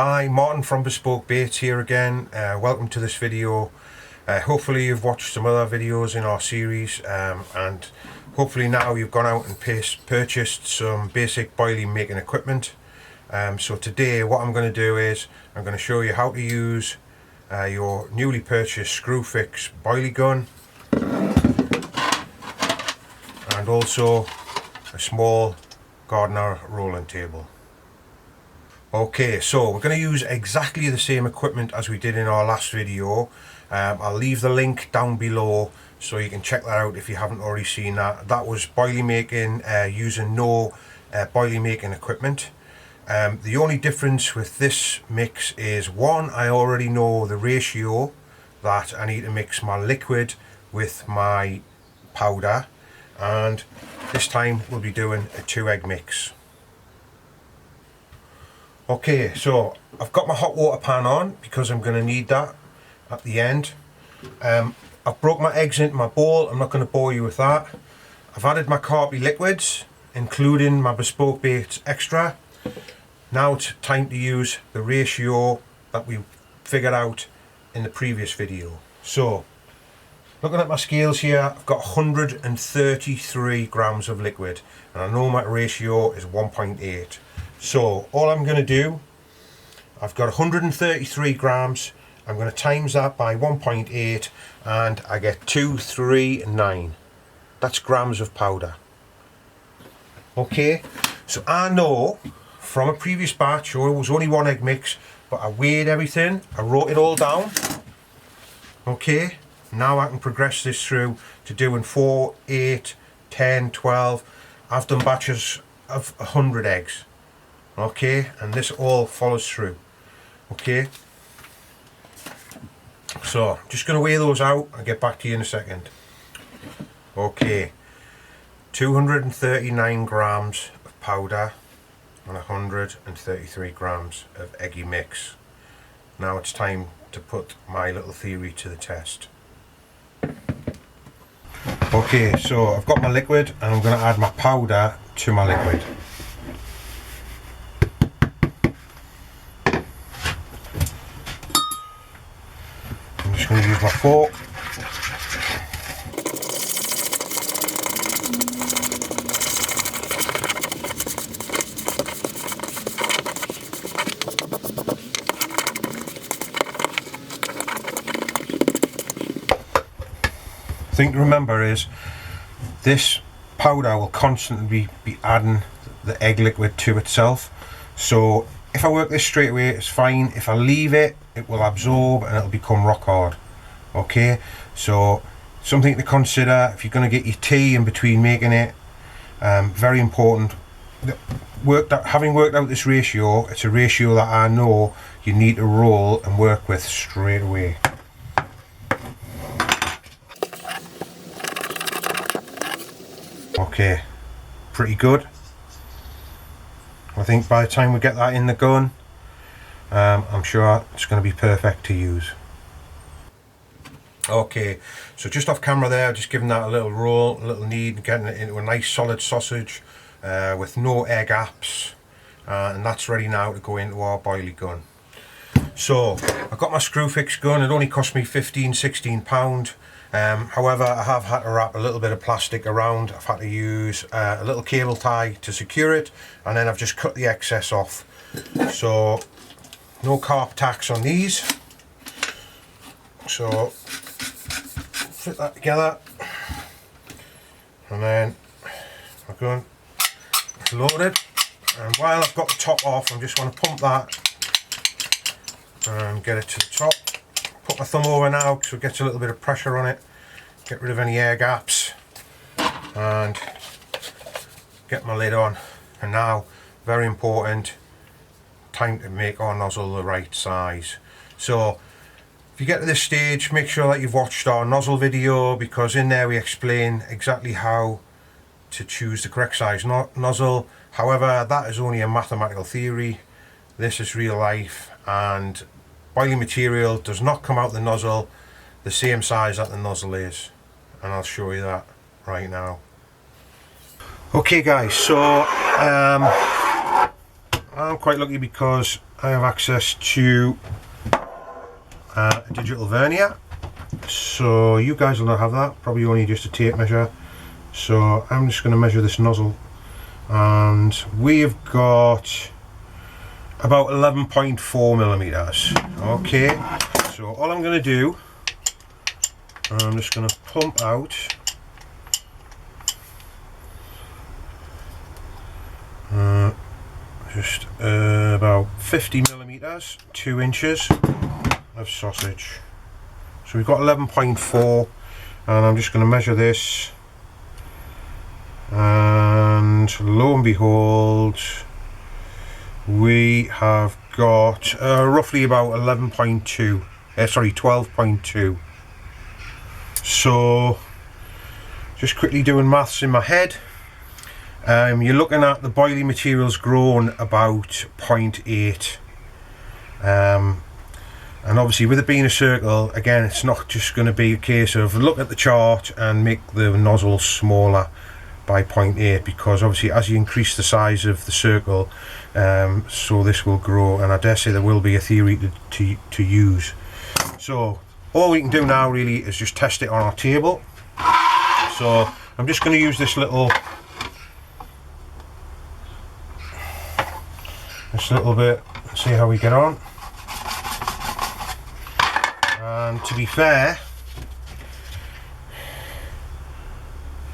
Hi, Martin from Bespoke Baits here again. Welcome to this video. Hopefully you've watched some other videos in our series and hopefully now you've gone out and purchased some basic boilie making equipment. So today what I'm going to do is I'm going to show you how to use your newly purchased Screwfix Caulking Gun and also a small gardener rolling table. Okay, so we're going to use exactly the same equipment as we did in our last video. I'll leave the link down below so you can check that out if you haven't already seen that. That was boilie making using no boilie making equipment. The only difference with this mix is, one, I already know the ratio that I need to mix my liquid with my powder, and this time we'll be doing a 2-egg mix. Okay, so I've got my hot water pan on because I'm going to need that at the end. I've broke my eggs into my bowl. I'm not going to bore you with that. I've added my carpy liquids, including my Bespoke Baits Extra. Now it's time to use the ratio that we figured out in the previous video. So, looking at my scales here, I've got 133 grams of liquid, and I know my ratio is 1.8. So all I'm going to do, I've got 133 grams, I'm going to times that by 1.8 and I get 239. That's grams of powder. Okay, so I know from a previous batch, or it was only 1-egg mix, but I weighed everything, I wrote it all down. Okay, now I can progress this through to doing 4, 8, 10, 12. I've done batches of 100 eggs. Okay, and this all follows through. Okay, so I'm just going to weigh those out and get back to you in a second. Okay, 239 grams of powder and 133 grams of eggy mix. Now it's time to put my little theory to the test. Okay, so I've got my liquid and I'm going to add my powder to my liquid. I'm just going to use my fork. The thing to remember is this powder will constantly be adding the egg liquid to itself. So if I work this straight away, it's fine. If I leave it, it will absorb and it'll become rock hard. Okay, so something to consider if you're going to get your tea in between making it. Very important. Having worked out this ratio, it's a ratio that I know you need to roll and work with straight away. Okay, pretty good. I think by the time we get that in the gun, I'm sure it's going to be perfect to use. Okay, so just off camera there, just giving that a little roll, a little knead, and getting it into a nice solid sausage with no air gaps, and that's ready now to go into our boilie gun. So I've got my Screwfix gun. It only cost me £15–16. However, I have had to wrap a little bit of plastic around. I've had to use a little cable tie to secure it, and then I've just cut the excess off. So no carp tacks on these. So fit that together, and then my gun is loaded. And while I've got the top off, I'm just going to pump that and get it to the top. Put my thumb over now so it gets a little bit of pressure on it, get rid of any air gaps, and get my lid on. And now, very important, time to make our nozzle the right size. So if you get to this stage, make sure that you've watched our nozzle video, because in there we explain exactly how to choose the correct size nozzle. However, that is only a mathematical theory. This is real life, and boiling material does not come out the nozzle the same size that the nozzle is, and I'll show you that right now. Okay guys, so I'm quite lucky because I have access to a digital vernier, so you guys will not have that, probably only just a tape measure. So I'm just going to measure this nozzle, and we've got about 11.4 millimeters. Okay, so all I'm going to do, I'm just going to pump out just about 50 millimeters, 2 inches of sausage. So we've got 11.4, and I'm just going to measure this, and lo and behold, we have got roughly about 11.2, sorry, 12.2. So just quickly doing maths in my head, you're looking at the Boilie materials grown about 0.8, and obviously with it being a circle, again, it's not just going to be a case of look at the chart and make the nozzle smaller by 0.8, because obviously as you increase the size of the circle, so this will grow, and I dare say there will be a theory to use. So all we can do now really is just test it on our table. So I'm just going to use this little bit and see how we get on. And to be fair,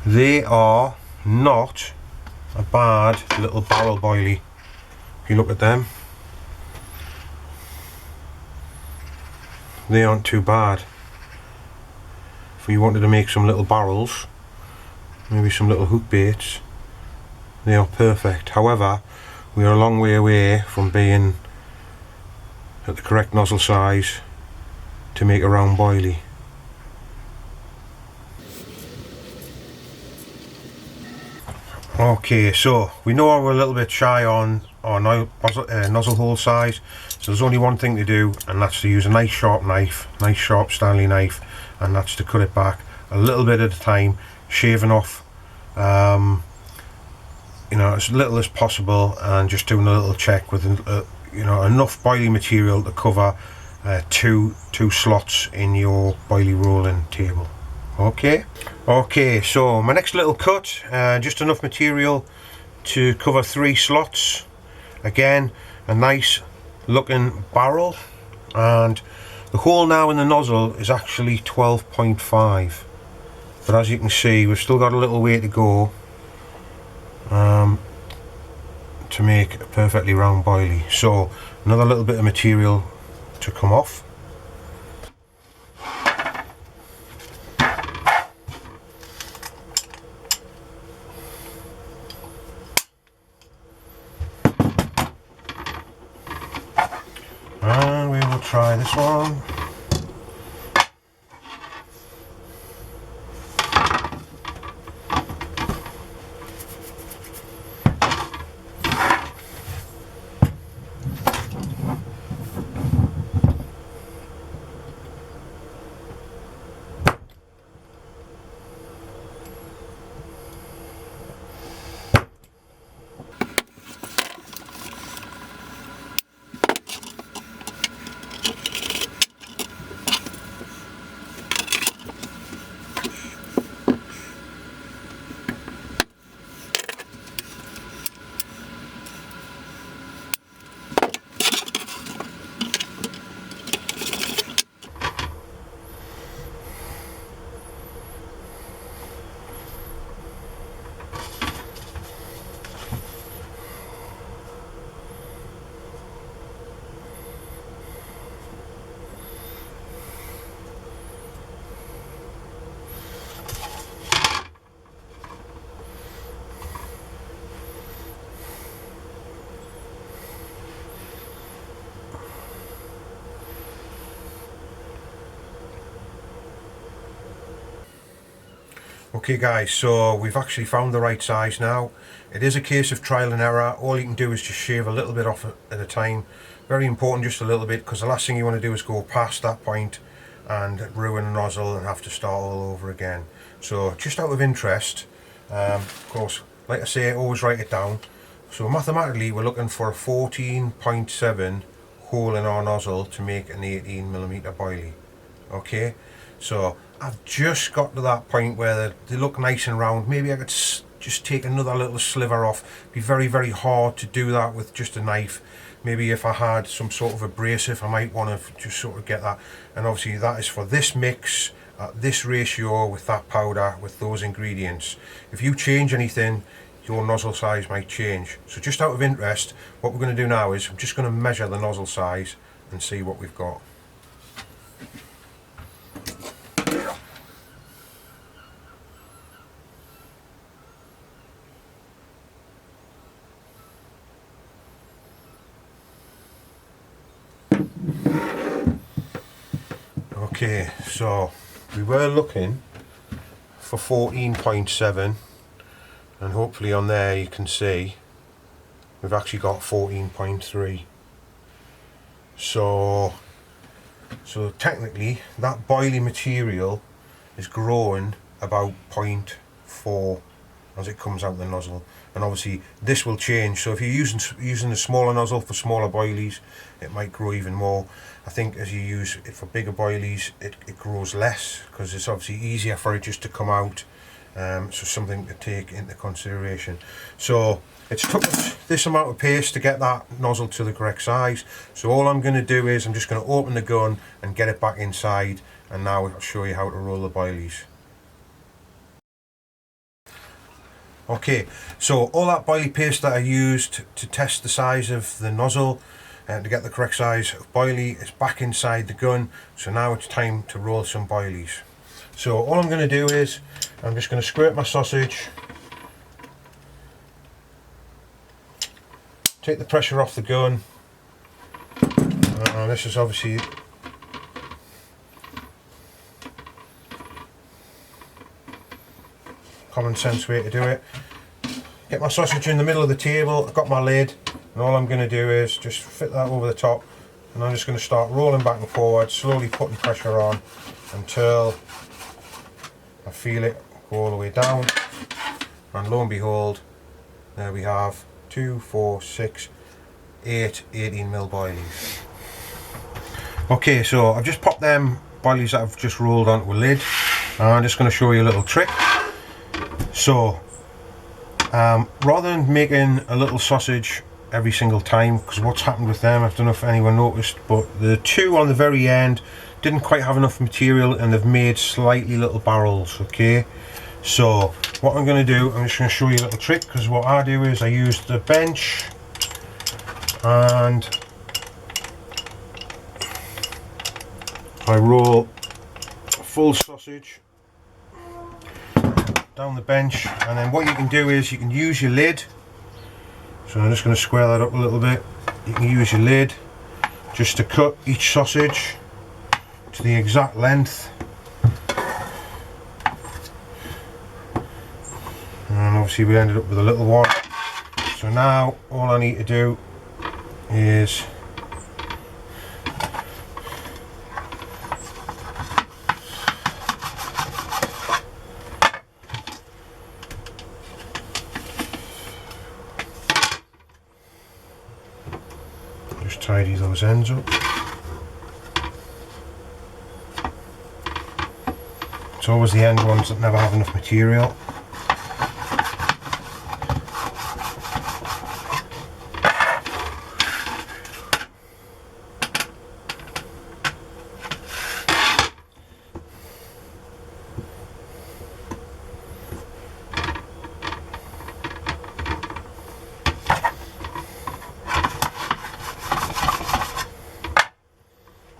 they are not a bad little barrel boilie. If you look at them, they aren't too bad. If we wanted to make some little barrels, maybe some little hook baits, they are perfect. However, we are a long way away from being at the correct nozzle size to make a round boilie. Okay, so we know we're a little bit shy on our nozzle hole size, so there's only one thing to do, and that's to use a nice sharp knife, nice sharp Stanley knife, and that's to cut it back a little bit at a time, shaving off you know, as little as possible, and just doing a little check with you know, enough boilie material to cover two slots in your boilie rolling table. Okay, so my next little cut, just enough material to cover 3 slots. Again, a nice looking barrel, and the hole now in the nozzle is actually 12.5, but as you can see, we've still got a little way to go to make a perfectly round boilie. So another little bit of material to come off. And we will try this one. Okay guys, so we've actually found the right size now. It is a case of trial and error. All you can do is just shave a little bit off at a time. Very important, just a little bit, because the last thing you want to do is go past that point and ruin a nozzle and have to start all over again. So just out of interest, of course, like I say, always write it down. So mathematically we're looking for a 14.7 hole in our nozzle to make an 18mm boilie. Okay, so I've just got to that point where they look nice and round. Maybe I could just take another little sliver off. It'd be very, very hard to do that with just a knife. Maybe if I had some sort of abrasive, I might want to just sort of get that. And obviously that is for this mix at this ratio with that powder, with those ingredients. If you change anything, your nozzle size might change. So just out of interest, what we're going to do now is I'm just going to measure the nozzle size and see what we've got. Okay, so we were looking for 14.7, and hopefully on there you can see we've actually got 14.3. So technically that boilie material is growing about 0.4 as it comes out the nozzle, and obviously this will change. So if you're using a smaller nozzle for smaller boilies, it might grow even more. I think as you use it for bigger boilies, it grows less, because it's obviously easier for it just to come out. So something to take into consideration. So it's took us this amount of paste to get that nozzle to the correct size. So all I'm going to do is I'm just going to open the gun and get it back inside, and now I'll show you how to roll the boilies. Okay, so all that boilie paste that I used to test the size of the nozzle and to get the correct size of boilie is back inside the gun. So now it's time to roll some boilies. So all I'm going to do is I'm just going to squirt my sausage, take the pressure off the gun, and this is obviously common sense way to do it. Get my sausage in the middle of the table, I've got my lid, and all I'm going to do is just fit that over the top, and I'm just going to start rolling back and forward, slowly putting pressure on until I feel it go all the way down, and lo and behold, there we have 2, 4, 6, 8 18mm boilies. Okay, so I've just popped them boilies that I've just rolled onto a lid, and I'm just going to show you a little trick. So rather than making a little sausage every single time, because what's happened with them, I don't know if anyone noticed, but the two on the very end didn't quite have enough material and they've made slightly little barrels. Okay, so what I'm going to do, I'm just going to show you a little trick, because what I do is I use the bench and I roll a full sausage down the bench, and then what you can do is you can use your lid. So I'm just going to square that up a little bit. You can use your lid just to cut each sausage to the exact length, and obviously we ended up with a little one. So now all I need to do is just tidy those ends up. It's always the end ones that never have enough material.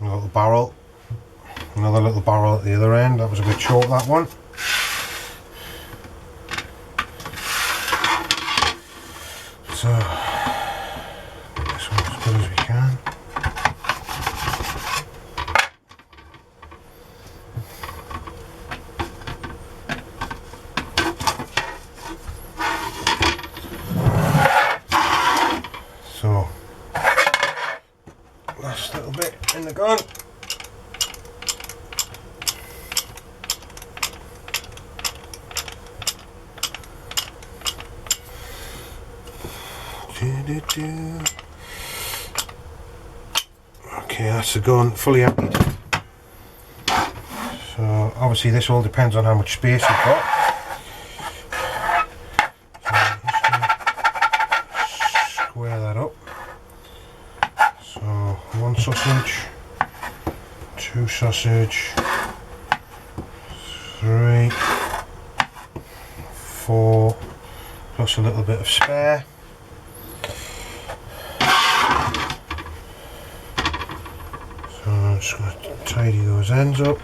A little barrel, another little barrel at the other end. That was a bit short, that one. So get this one as good as we can. So last little bit in the gun. Okay, that's the gun fully emptied. So obviously this all depends on how much space you've got. So square that up. So 1 sausage, 2 sausage, 3, 4, plus a little bit of spare. So I'm just going to tidy those ends up.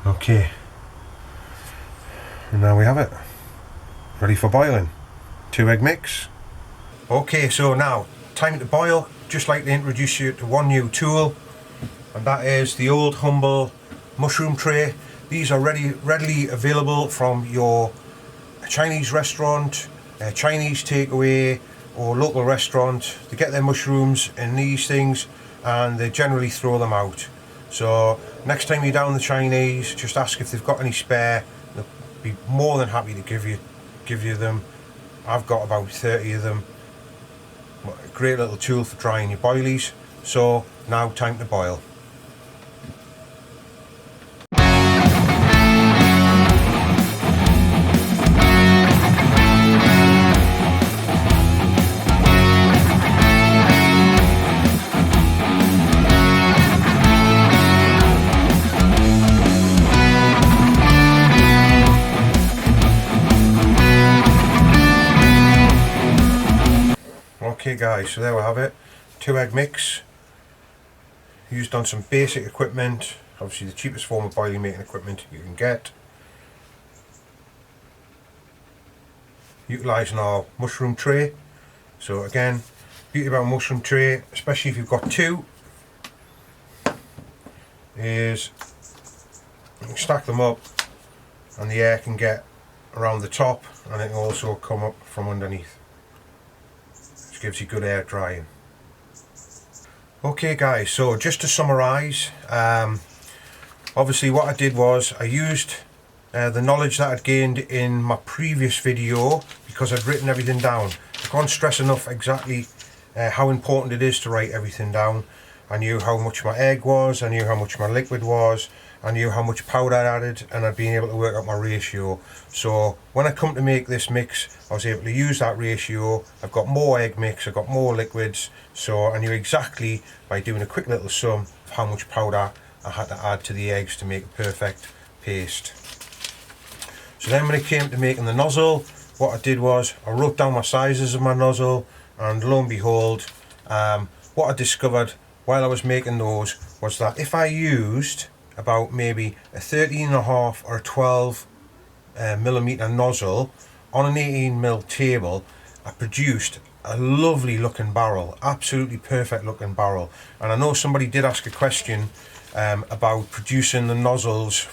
Okay, and now we have it, ready for boiling. 2 egg mix. Okay, so now, time to boil. Just like to introduce you to one new tool, and that is the old humble mushroom tray. These are readily available from your Chinese restaurant, Chinese takeaway, or local restaurant. They get their mushrooms in these things and they generally throw them out. So next time you're down the Chinese, just ask if they've got any spare. They'll be more than happy to give you them. I've got about 30 of them. A great little tool for drying your boilies. So now time to boil. Okay guys, so there we have it. 2 egg mix. Used on some basic equipment. Obviously the cheapest form of boilie making equipment you can get. Utilising our mushroom tray. So again, beauty about a mushroom tray, especially if you've got 2, is you can stack them up and the air can get around the top and it can also come up from underneath. Which gives you good air drying. Okay guys, so just to summarise, obviously what I did was I used the knowledge that I'd gained in my previous video, because I'd written everything down. I can't stress enough exactly how important it is to write everything down. I knew how much my egg was, I knew how much my liquid was, I knew how much powder I added, and I'd been able to work out my ratio. So when I come to make this mix, I was able to use that ratio. I've got more egg mix, I've got more liquids, so I knew exactly by doing a quick little sum of how much powder I had to add to the eggs to make a perfect paste. So then when it came to making the nozzle, what I did was I wrote down my sizes of my nozzle, and lo and behold, what I discovered while I was making those was that if I used about maybe a 13.5 or a 12 millimeter nozzle on an 18mm table, I produced a lovely looking barrel, absolutely perfect looking barrel. And I know somebody did ask a question about producing the nozzles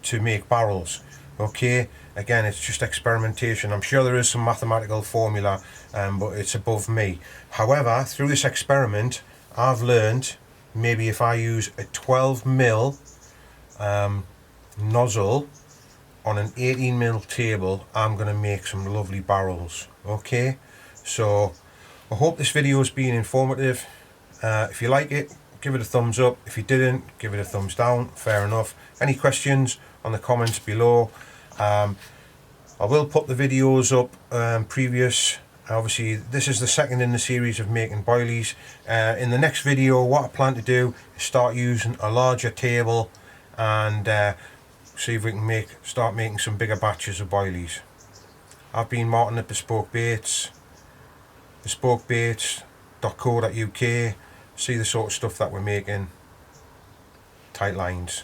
to make barrels. Okay, again, it's just experimentation. I'm sure there is some mathematical formula, but it's above me. However, through this experiment, I've learned maybe if I use a 12mm nozzle on an 18mm table, I'm going to make some lovely barrels. Okay, so I hope this video has been informative. If you like it, give it a thumbs up. If you didn't, give it a thumbs down. Fair enough. Any questions on the comments below. I will put the videos up previous. Obviously this is the second in the series of making boilies. In the next video, what I plan to do is start using a larger table and see if we can start making some bigger batches of boilies. I've been Martin at Bespoke Baits, bespokebaits.co.uk. See the sort of stuff that we're making. Tight lines.